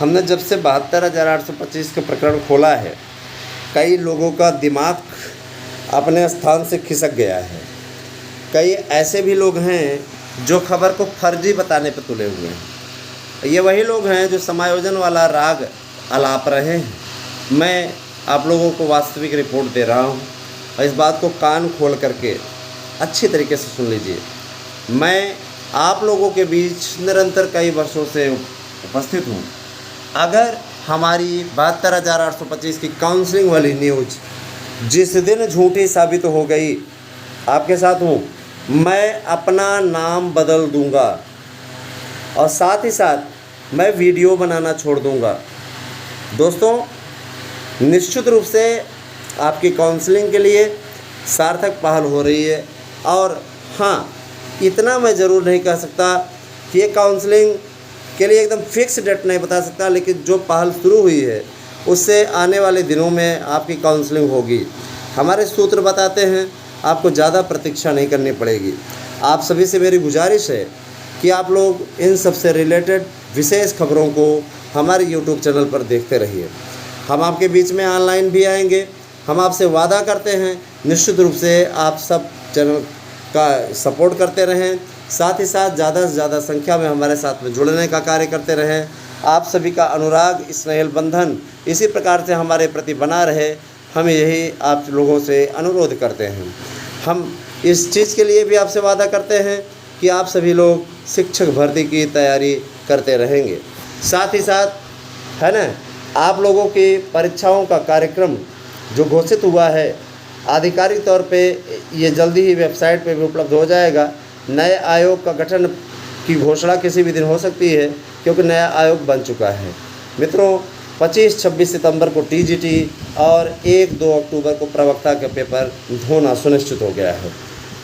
हमने जब से 72,825 का प्रकरण खोला है, कई लोगों का दिमाग अपने स्थान से खिसक गया है। कई ऐसे भी लोग हैं जो खबर को फर्जी बताने पर तुले हुए हैं। ये वही लोग हैं जो समायोजन वाला राग अलाप रहे हैं। मैं आप लोगों को वास्तविक रिपोर्ट दे रहा हूँ और इस बात को कान खोल करके अच्छी तरीके से सुन लीजिए। मैं आप लोगों के बीच निरंतर कई वर्षों से उपस्थित हूँ। अगर हमारी 72,825 की काउंसलिंग वाली न्यूज़ जिस दिन झूठी साबित हो गई, आपके साथ हूँ, मैं अपना नाम बदल दूँगा और साथ ही साथ मैं वीडियो बनाना छोड़ दूँगा। दोस्तों, निश्चित रूप से आपकी काउंसलिंग के लिए सार्थक पहल हो रही है। और हाँ, इतना मैं ज़रूर नहीं कह सकता कि ये काउंसलिंग के लिए एकदम फिक्स डेट नहीं बता सकता, लेकिन जो पहल शुरू हुई है उससे आने वाले दिनों में आपकी काउंसलिंग होगी। हमारे सूत्र बताते हैं आपको ज़्यादा प्रतीक्षा नहीं करनी पड़ेगी। आप सभी से मेरी गुजारिश है कि आप लोग इन सब से रिलेटेड विशेष खबरों को हमारे YouTube चैनल पर देखते रहिए। हम आपके बीच में ऑनलाइन भी आएंगे। हम आपसे वादा करते हैं निश्चित रूप से आप सब चैनल का सपोर्ट करते रहें, साथ ही साथ ज़्यादा से ज़्यादा संख्या में हमारे साथ में जुड़ने का कार्य करते रहें। आप सभी का अनुराग, स्नेह बंधन इसी प्रकार से हमारे प्रति बना रहे, हम यही आप लोगों से अनुरोध करते हैं। हम इस चीज़ के लिए भी आपसे वादा करते हैं कि आप सभी लोग शिक्षक भर्ती की तैयारी करते रहेंगे। साथ ही साथ है ना, आप लोगों की परीक्षाओं का कार्यक्रम जो घोषित हुआ है, आधिकारिक तौर पे ये जल्दी ही वेबसाइट पे भी उपलब्ध हो जाएगा। नए आयोग का गठन की घोषणा किसी भी दिन हो सकती है, क्योंकि नया आयोग बन चुका है। मित्रों, 25-26 सितंबर को TGT और 1-2 अक्टूबर को प्रवक्ता का पेपर होना सुनिश्चित हो गया है।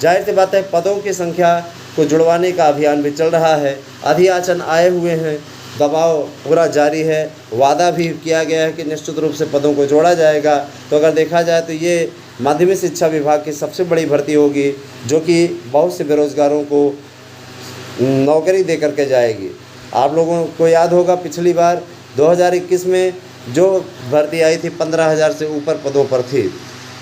जाहिर सी बात है, पदों की संख्या को जुड़वाने का अभियान भी चल रहा है। अधियाचन आए हुए हैं, दबाव पूरा जारी है। वादा भी किया गया है कि निश्चित रूप से पदों को जोड़ा जाएगा। तो अगर देखा जाए तो ये माध्यमिक शिक्षा विभाग की सबसे बड़ी भर्ती होगी, जो कि बहुत से बेरोज़गारों को नौकरी दे करके जाएगी। आप लोगों को याद होगा पिछली बार 2021 में जो भर्ती आई थी 15,000 से ऊपर पदों पर थी।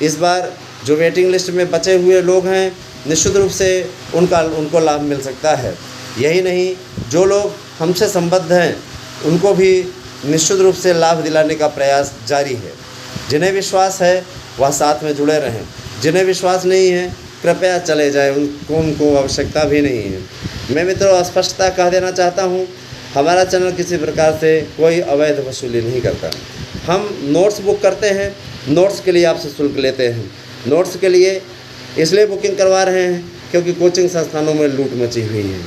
इस बार जो वेटिंग लिस्ट में बचे हुए लोग हैं, निश्चित रूप से उनको लाभ मिल सकता है। यही नहीं, जो लोग हमसे संबद्ध हैं उनको भी निश्चित रूप से लाभ दिलाने का प्रयास जारी है। जिन्हें विश्वास है वह साथ में जुड़े रहें, जिन्हें विश्वास नहीं है कृपया चले जाएं, उनको आवश्यकता भी नहीं है। मैं मित्रों स्पष्टता कह देना चाहता हूँ, हमारा चैनल किसी प्रकार से कोई अवैध वसूली नहीं करता। हम नोट्स बुक करते हैं, नोट्स के लिए आपसे शुल्क लेते हैं। नोट्स के लिए इसलिए बुकिंग करवा रहे हैं क्योंकि कोचिंग संस्थानों में लूट मची हुई है।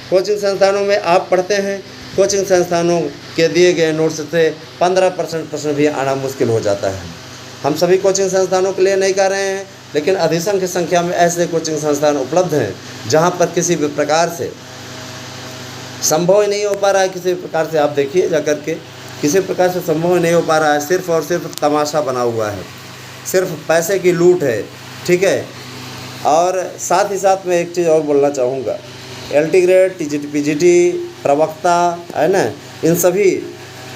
कोचिंग संस्थानों में आप पढ़ते हैं, कोचिंग संस्थानों के दिए गए नोट्स से 15% प्रश्न भी आना मुश्किल हो जाता है। हम सभी कोचिंग संस्थानों के लिए नहीं कह रहे हैं, लेकिन अधिसंख्य संख्या में ऐसे कोचिंग संस्थान उपलब्ध हैं जहां पर किसी भी प्रकार से संभव ही नहीं हो पा रहा है। किसी प्रकार से आप देखिए जा कर के, किसी प्रकार से संभव नहीं हो पा रहा है। सिर्फ और सिर्फ तमाशा बना हुआ है, सिर्फ पैसे की लूट है, ठीक है। और साथ ही साथ मैं एक चीज़ और बोलना चाहूँगा, LT ग्रेड, TGT, PGT, प्रवक्ता है ना, इन सभी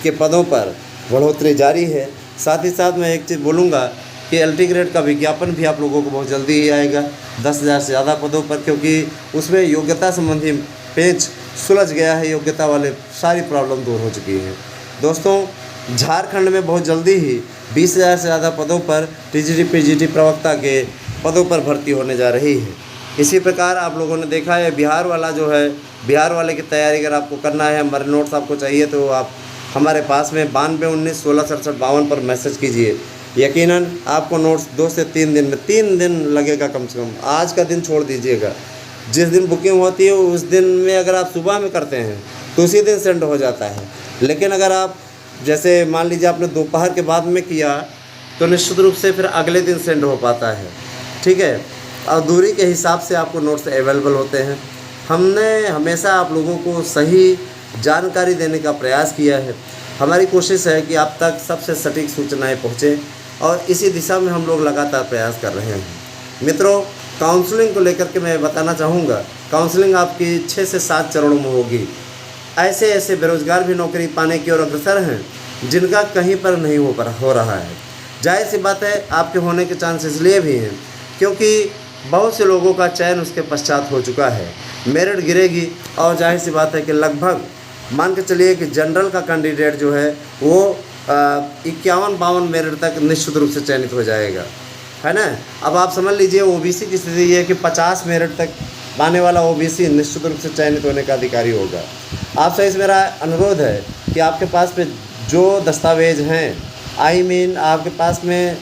के पदों पर बढ़ोतरी जारी है। साथ ही साथ मैं एक चीज़ बोलूँगा कि LT ग्रेड का विज्ञापन भी आप लोगों को बहुत जल्दी ही आएगा 10,000 से ज़्यादा पदों पर, क्योंकि उसमें योग्यता संबंधी पेज सुलझ गया है। योग्यता वाले सारी प्रॉब्लम दूर हो चुकी है। दोस्तों, झारखंड में बहुत जल्दी ही 20,000 से ज़्यादा पदों पर TGT, PGT प्रवक्ता के पदों पर भर्ती होने जा रही है। इसी प्रकार आप लोगों ने देखा है बिहार वाला जो है, बिहार वाले की तैयारी अगर आपको करना है, हमारे नोट्स आपको चाहिए तो आप हमारे पास में 9219166752 पर मैसेज कीजिए। यकीनन आपको नोट्स 2 से 3 दिन में, 3 दिन लगेगा कम से कम। आज का दिन छोड़ दीजिएगा, जिस दिन बुकिंग होती है उस दिन में अगर आप सुबह में करते हैं तो उसी दिन सेंड हो जाता है। लेकिन अगर आप जैसे मान लीजिए आपने दोपहर के बाद में किया तो निश्चित रूप से फिर अगले दिन सेंड हो पाता है, ठीक है। और दूरी के हिसाब से आपको नोट्स अवेलेबल होते हैं। हमने हमेशा आप लोगों को सही जानकारी देने का प्रयास किया है। हमारी कोशिश है कि आप तक सबसे सटीक सूचनाएं पहुँचें और इसी दिशा में हम लोग लगातार प्रयास कर रहे हैं। मित्रों, काउंसलिंग को लेकर के मैं बताना चाहूँगा, काउंसलिंग आपकी 6 से 7 चरणों में होगी। ऐसे ऐसे बेरोजगार भी नौकरी पाने की ओर अग्रसर हैं जिनका कहीं पर नहीं हो रहा है। जाहिर सी बात है आपके होने के चांस इसलिए भी हैं क्योंकि बहुत से लोगों का चयन उसके पश्चात हो चुका है। मेरिट गिरेगी और जाहिर सी बात है कि लगभग मान के चलिए कि जनरल का कैंडिडेट जो है वो 51-52 मेरिट तक निश्चित रूप से चयनित हो जाएगा, है ना। अब आप समझ लीजिए ओबीसी की स्थिति ये है कि 50 मेरिट तक पाने वाला ओबीसी निश्चित रूप से चयनित होने का अधिकारी होगा। आपसे इस मेरा अनुरोध है कि आपके पास में जो दस्तावेज हैं आपके पास में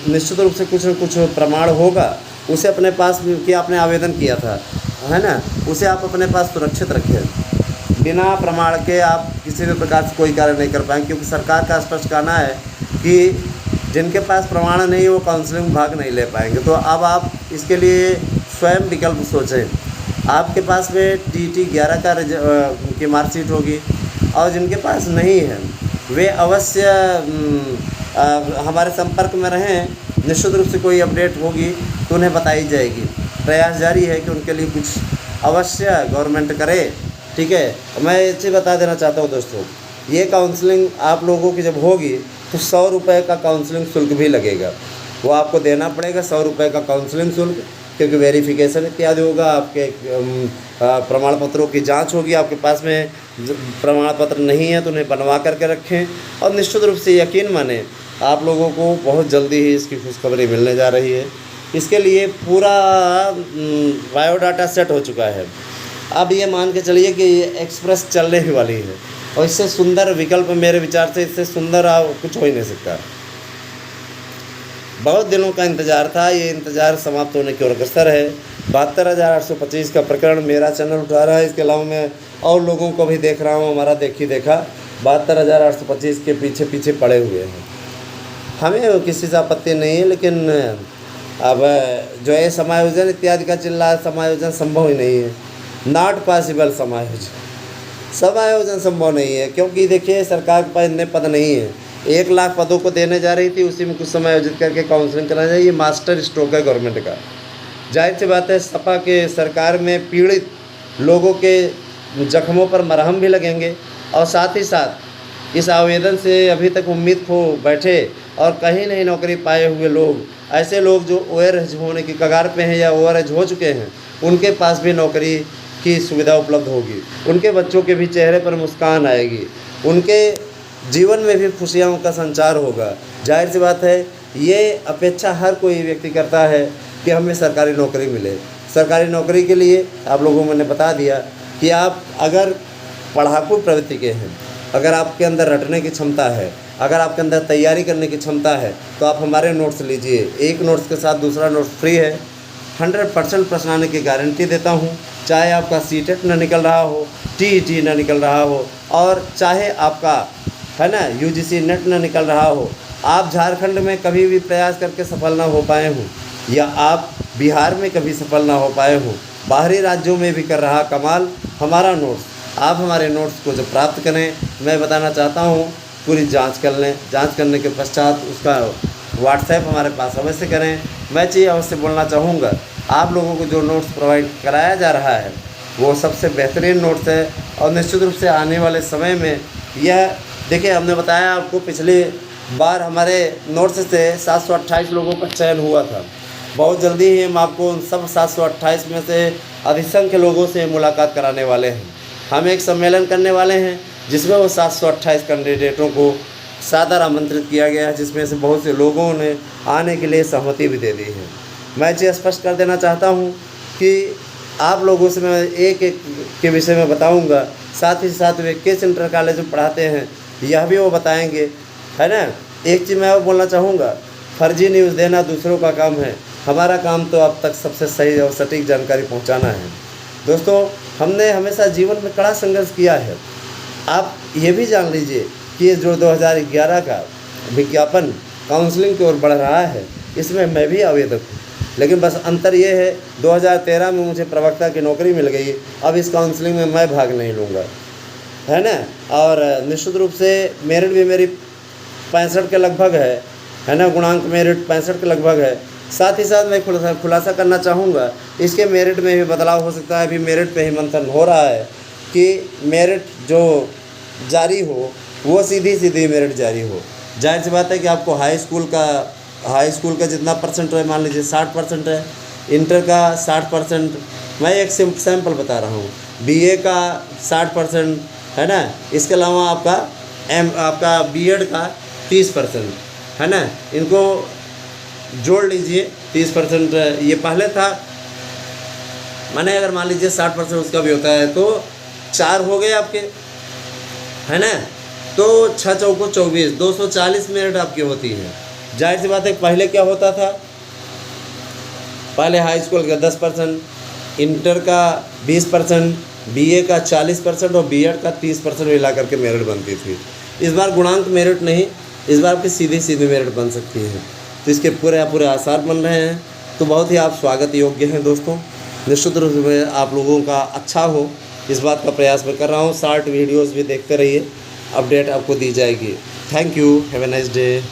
निश्चित रूप से कुछ न कुछ प्रमाण होगा, उसे अपने पास कि आपने आवेदन किया था, है ना, उसे आप अपने पास सुरक्षित रखें। बिना प्रमाण के आप किसी भी प्रकार से कोई कार्य नहीं कर पाएंगे, क्योंकि सरकार का स्पष्ट कहना है कि जिनके पास प्रमाण नहीं है वो काउंसलिंग में भाग नहीं ले पाएंगे। तो अब आप इसके लिए स्वयं विकल्प सोचें। आपके पास में TT 11 की मार्कशीट होगी और जिनके पास नहीं है वे अवश्य हमारे संपर्क में रहें। निश्चित रूप से कोई अपडेट होगी तो उन्हें बताई जाएगी। प्रयास जारी है कि उनके लिए कुछ अवश्य गवर्नमेंट करे, ठीक है। मैं ये चीज़ बता देना चाहता हूँ दोस्तों, ये काउंसलिंग आप लोगों की जब होगी तो 100 रुपये का काउंसलिंग शुल्क भी लगेगा, वो आपको देना पड़ेगा 100 रुपये का काउंसलिंग शुल्क, क्योंकि वेरिफिकेशन इत्यादि होगा, आपके प्रमाण पत्रों की जांच होगी। आपके पास में प्रमाण पत्र नहीं है तो उन्हें बनवा करके रखें और निश्चित रूप से यकीन माने आप लोगों को बहुत जल्दी ही इसकी खुशखबरी मिलने जा रही है। इसके लिए पूरा बायोडाटा सेट हो चुका है। अब ये मान के चलिए कि ये एक्सप्रेस चलने ही वाली है और इससे सुंदर विकल्प मेरे विचार से इससे सुंदर कुछ हो ही नहीं सकता। बहुत दिनों का इंतज़ार था, ये इंतज़ार समाप्त होने की ओर अग्रसर है। 72,825 का प्रकरण मेरा चैनल उठा रहा है। इसके अलावा मैं और लोगों को भी देख रहा हूँ, हमारा देखा 72,825 के पीछे पड़े हुए हैं। हमें किसी से आपत्ति नहीं है, लेकिन अब जो है समायोजन इत्यादि का चिल्ला, समायोजन संभव ही नहीं है, नॉट पॉसिबल। समायोजन संभव नहीं है क्योंकि देखिए सरकार के पास इतने पद नहीं है। 1 लाख पदों को देने जा रही थी, उसी में कुछ समायोजित करके काउंसलिंग करना चाहिए। ये मास्टर स्ट्रोक है गवर्नमेंट का। जाहिर सी बात है सपा के सरकार में पीड़ित लोगों के जख्मों पर मरहम भी लगेंगे और साथ ही साथ इस आवेदन से अभी तक उम्मीद खो बैठे और कहीं नहीं नौकरी पाए हुए लोग, ऐसे लोग जो ओवरएज होने की कगार पे हैं या ओवरएज हो चुके हैं, उनके पास भी नौकरी की सुविधा उपलब्ध होगी। उनके बच्चों के भी चेहरे पर मुस्कान आएगी, उनके जीवन में भी खुशियों का संचार होगा। जाहिर सी बात है ये अपेक्षा हर कोई व्यक्ति करता है कि हमें सरकारी नौकरी मिले। सरकारी नौकरी के लिए आप लोगों को मैंने बता दिया कि आप अगर पढ़ाकू प्रवृत्ति के हैं, अगर आपके अंदर रटने की क्षमता है, अगर आपके अंदर तैयारी करने की क्षमता है, तो आप हमारे नोट्स लीजिए। एक नोट्स के साथ दूसरा नोट्स फ्री है। 100% प्रश्न आने की गारंटी देता हूँ। चाहे आपका CTET न निकल रहा हो, TET न निकल रहा हो और चाहे आपका है ना UGC नेट न निकल रहा हो, आप झारखंड में कभी भी प्रयास करके सफल ना हो पाए हों या आप बिहार में कभी सफल ना हो पाए हों, बाहरी राज्यों में भी कर रहा कमाल हमारा नोट्स। आप हमारे नोट्स को जब प्राप्त करें, मैं बताना चाहता हूँ पूरी जांच कर लें। जांच करने के पश्चात उसका व्हाट्सएप हमारे पास अवश्य करें। मैं चीज़ अवश्य बोलना चाहूँगा, आप लोगों को जो नोट्स प्रोवाइड कराया जा रहा है वो सबसे बेहतरीन नोट्स है और निश्चित रूप से आने वाले समय में यह देखिए, हमने बताया आपको पिछली बार हमारे नोट्स से 728 लोगों का चयन हुआ था। बहुत जल्दी ही हम आपको उन सब 728 में से अधिसंख्य लोगों से मुलाकात कराने वाले हैं। हम एक सम्मेलन करने वाले हैं जिसमें वो 728 कैंडिडेटों को सादर आमंत्रित किया गया है, जिसमें से बहुत से लोगों ने आने के लिए सहमति भी दे दी है। मैं ये स्पष्ट कर देना चाहता हूँ कि आप लोगों से मैं एक के विषय में बताऊँगा, साथ ही साथ वे किस इंटर कॉलेज में पढ़ाते हैं यह भी वो बताएंगे, है ना। एक चीज़ मैं और बोलना चाहूँगा, फर्जी न्यूज़ देना दूसरों का काम है, हमारा काम तो अब तक सबसे सही और सटीक जानकारी पहुँचाना है। दोस्तों, हमने हमेशा जीवन में कड़ा संघर्ष किया है। आप ये भी जान लीजिए कि ये जो 2011 का विज्ञापन काउंसलिंग की ओर बढ़ रहा है, इसमें मैं भी आवेदक हूँ, लेकिन बस अंतर ये है 2013 में मुझे प्रवक्ता की नौकरी मिल गई। अब इस काउंसलिंग में मैं भाग नहीं लूँगा, है ना। और निश्चित रूप से मेरिट भी मेरी 65 के लगभग है ना, गुणांक मेरिट 65 के लगभग है। साथ ही साथ मैं खुलासा करना चाहूँगा, इसके मेरिट में भी बदलाव हो सकता है। अभी मेरिट पे ही मंथन हो रहा है कि मेरिट जो जारी हो वो सीधी सीधी मेरिट जारी हो। जाहिर सी बात है कि आपको हाई स्कूल का जितना परसेंट है, मान लीजिए 60% है, इंटर का 60%, मैं एक सैम्पल बता रहा हूँ, बीए का 60% है ना, इसके अलावा आपका बीएड का 30% है ना, इनको जोड़ लीजिए 30%। ये पहले था, माने अगर मान लीजिए 60% उसका भी होता है तो 4 हो गए आपके, है ना, तो 6 चौको 24, 240 मेरिट आपकी होती है। जाहिर सी बात है पहले क्या होता था, पहले हाई स्कूल का 10%, इंटर का 20%, बीए का 40% और बीएड का 30% मिला करके मेरिट बनती थी। इस बार गुणांक मेरिट नहीं, इस बार आपकी सीधी सीधी मेरिट बन सकती है, तो इसके पूरे आसार बन रहे हैं। तो बहुत ही आप स्वागत योग्य हैं दोस्तों। निश्चित रूप से आप लोगों का अच्छा हो इस बात का प्रयास मैं कर रहा हूँ। शॉर्ट वीडियोज़ भी देखते रहिए, अपडेट आपको दी जाएगी। Thank you, have a nice day.